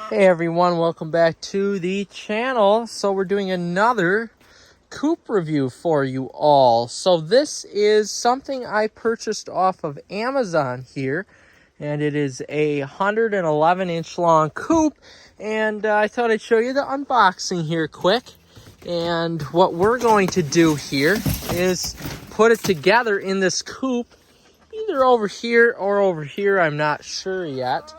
Hey everyone, welcome back to the channel. So we're doing another Coop review for you all. So this is something I purchased off of Amazon here, and it is a 111-inch long Coop, and I thought I'd show you the unboxing here quick. And what we're going to do here is put it together in this Coop, either over here or over here, I'm not sure yet.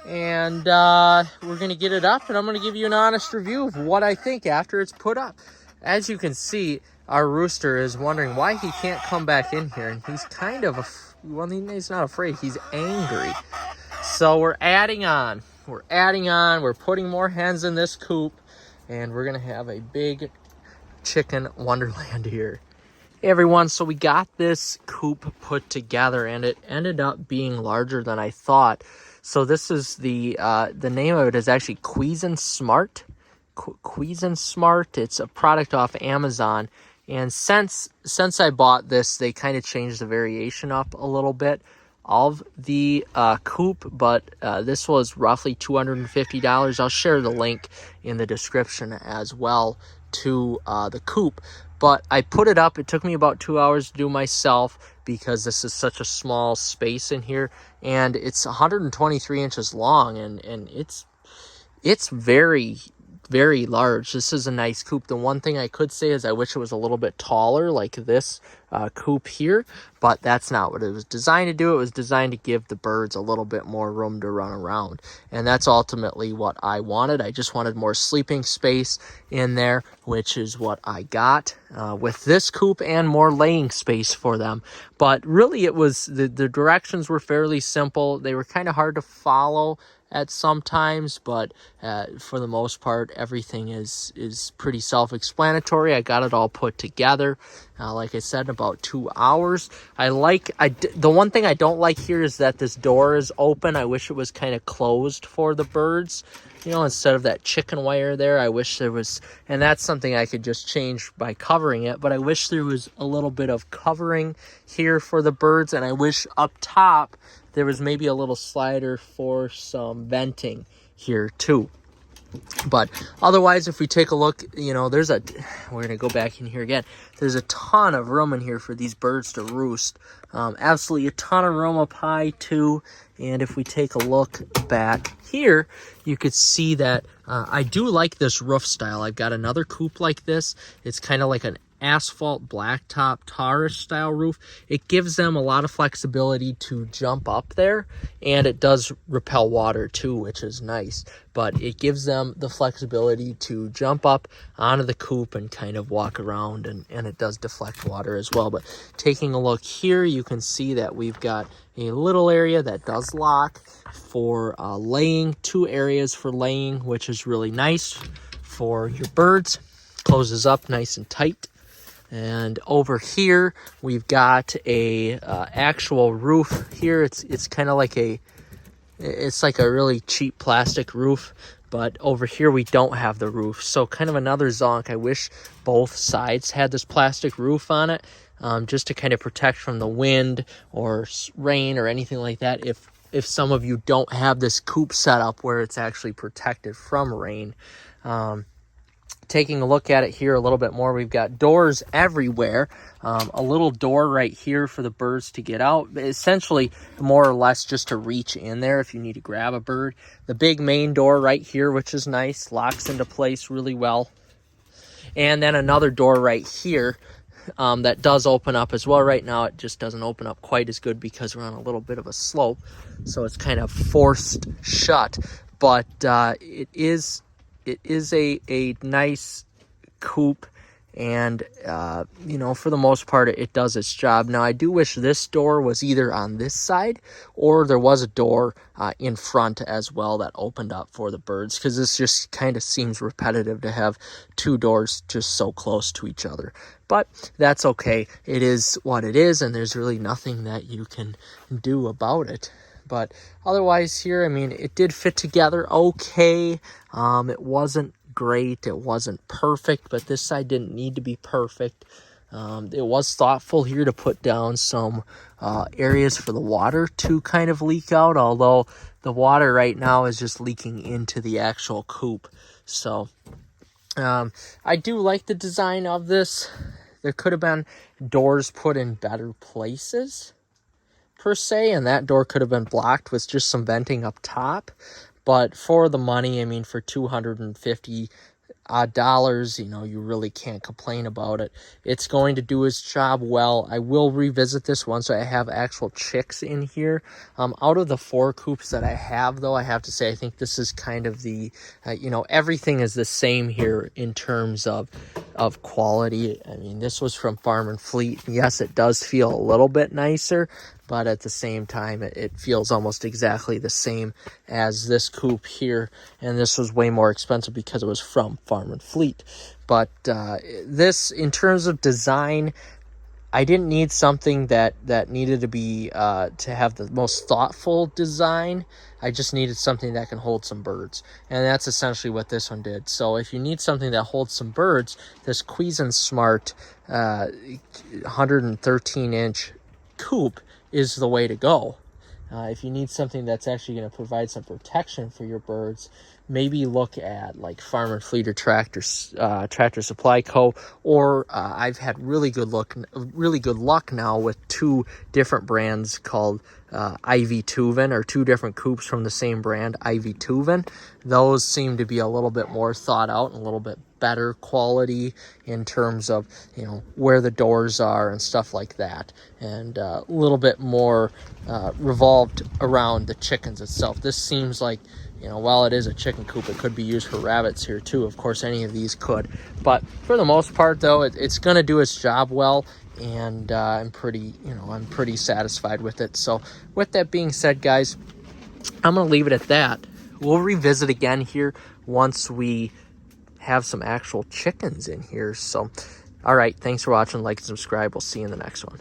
And we're going to get it up, and I'm going to give you an honest review of what I think after it's put up. As you can see, our rooster is wondering why he can't come back in here, and he's kind of, well, he's not afraid, he's angry. So we're adding on. We're putting more hens in this coop, and we're going to have a big chicken wonderland here. Hey everyone, so we got this coop put together, and it ended up being larger than I thought. So this is the name of it is actually CuisinSmart. CuisinSmart. It's a product off Amazon, and since I bought this, they kind of changed the variation up a little bit of the coop, but this was roughly $250. I'll share the link in the description as well to the coop. But I put it up. It took me about 2 hours to do myself because this is such a small space in here, and it's 123 inches long, and it's very, very large. This is a nice coop. The one thing I could say is I wish it was a little bit taller, like this coop here, but that's not what it was designed to do. It was designed to give the birds a little bit more room to run around, and that's ultimately what I wanted. I just wanted more sleeping space in there, which is what I got with this coop, and more laying space for them. But really, it was the directions were fairly simple. They were kind of hard to follow at some times, but for the most part, everything is pretty self-explanatory. I got it all put together, like I said, in about 2 hours. The one thing I don't like here is that this door is open. I wish it was kind of closed for the birds, instead of that chicken wire there. I wish there was, and that's something I could just change by covering it, but I wish there was a little bit of covering here for the birds, and I wish up top there was maybe a little slider for some venting here too. But otherwise, if we take a look, we're going to go back in here again. There's a ton of room in here for these birds to roost. Absolutely a ton of room up high too. And if we take a look back here, you could see that I do like this roof style. I've got another coop like this. It's kind of like an asphalt blacktop tarish style roof. It gives them a lot of flexibility to jump up there, and it does repel water too, which is nice, but it gives them the flexibility to jump up onto the coop and kind of walk around, and it does deflect water as well. But taking a look here, you can see that we've got a little area that does lock for laying, 2 areas for laying, which is really nice for your birds. Closes up nice and tight. And over here we've got a actual roof here. It's kind of like it's like a really cheap plastic roof, but over here we don't have the roof. So kind of another zonk. I wish both sides had this plastic roof on it, just to kind of protect from the wind or rain or anything like that. If some of you don't have this coop set up where it's actually protected from rain. Taking a look at it here a little bit more, we've got doors everywhere. A little door right here for the birds to get out, essentially more or less just to reach in there if you need to grab a bird. The big main door right here, which is nice, locks into place really well. And then another door right here that does open up as well. Right now it just doesn't open up quite as good because we're on a little bit of a slope, so it's kind of forced shut. But it is a nice coop, and for the most part it does its job. Now I do wish this door was either on this side or there was a door in front as well that opened up for the birds, because this just kind of seems repetitive to have 2 doors just so close to each other. But that's okay. It is what it is, and there's really nothing that you can do about it. But otherwise here, I mean, it did fit together okay. It wasn't great. It wasn't perfect, but this side didn't need to be perfect. It was thoughtful here to put down some areas for the water to kind of leak out, although the water right now is just leaking into the actual coop. So I do like the design of this. There could have been doors put in better places, per se, and that door could have been blocked with just some venting up top. But for the money, I mean, for $250 odd, you know, you really can't complain about it. It's going to do its job well. I will revisit this once I have actual chicks in here. Out of the 4 coops that I have, though, I have to say I think this is kind of the, you know, everything is the same here in terms of quality. I mean, this was from Farm and Fleet. Yes, it does feel a little bit nicer, but at the same time, it feels almost exactly the same as this coop here. And this was way more expensive because it was from Farm and Fleet. But this, in terms of design, I didn't need something that needed to be to have the most thoughtful design. I just needed something that can hold some birds, and that's essentially what this one did. So if you need something that holds some birds, this CuisinSmart 113-inch coop is the way to go. If you need something that's actually going to provide some protection for your birds, maybe look at like Farm and Fleet or Tractor Supply Co. Or I've had really good luck now with 2 different brands called Ivy Tuvin, or 2 different coops from the same brand, Ivy Tuvin. Those seem to be a little bit more thought out and a little bit better quality in terms of, you know, where the doors are and stuff like that, and a little bit more revolved around the chickens itself. This seems like, you know, while it is a chicken coop, it could be used for rabbits here too. Of course, any of these could, but for the most part, though, it's going to do its job well, and I'm pretty satisfied with it. So with that being said, guys, I'm going to leave it at that. We'll revisit again here once we have some actual chickens in here. So, all right, thanks for watching. Like and subscribe. We'll see you in the next one.